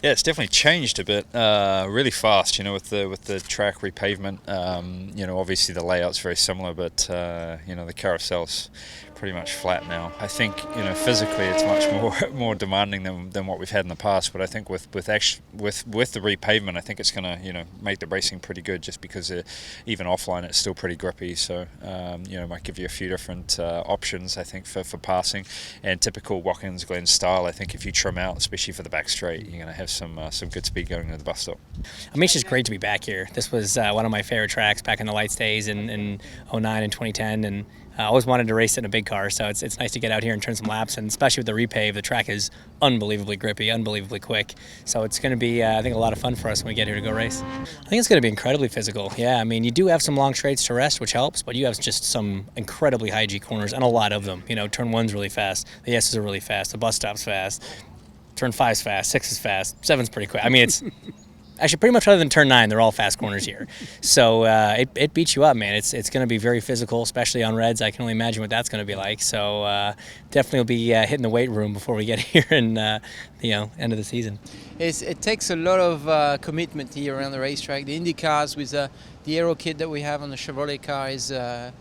Yeah, it's definitely changed a bit, really fast. With the track repavement. Obviously the layout's very similar, but the carousel's pretty much flat now. I think physically it's much more more demanding than what we've had in the past. But I think with the repavement, I think it's going to make the racing pretty good, just because even offline it's still pretty grippy. So might give you a few different options, I think, for passing. And typical Watkins Glen style, I think if you trim out, especially for the back straight, you're going to have some good speed going into the bus stop. I mean, it's just great to be back here. This was one of my favorite tracks back in the lights days in '09 and 2010, and I always wanted to race it in a big car, so it's nice to get out here and turn some laps, and especially with the repave, the track is unbelievably grippy, unbelievably quick, so it's going to be, I think, a lot of fun for us when we get here to go race. I think it's going to be incredibly physical, yeah. I mean, you do have some long straights to rest, which helps, but you have just some incredibly high G corners, and a lot of them. Turn 1's really fast, the S's are really fast, the bus stop's fast, turn 5's fast, 6 is fast, 7's pretty quick. I mean, it's actually pretty much other than turn 9, they're all fast corners here. So it beats you up, man. It's going to be very physical, especially on reds. I can only imagine what that's going to be like. So definitely will be hitting the weight room before we get here in end of the season. It takes a lot of commitment here around the racetrack. The IndyCars with the aero kit that we have on the Chevrolet car is a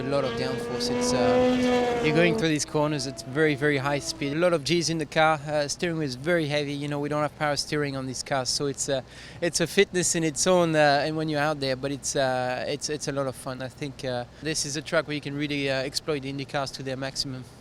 lot of downforce. You're going through these corners. It's very, very high speed. A lot of G's in the car. Steering wheel is very heavy. We don't have power steering on these cars, so it's a fitness in its own. And when you're out there, but it's a lot of fun. I think this is a track where you can really exploit the IndyCars to their maximum.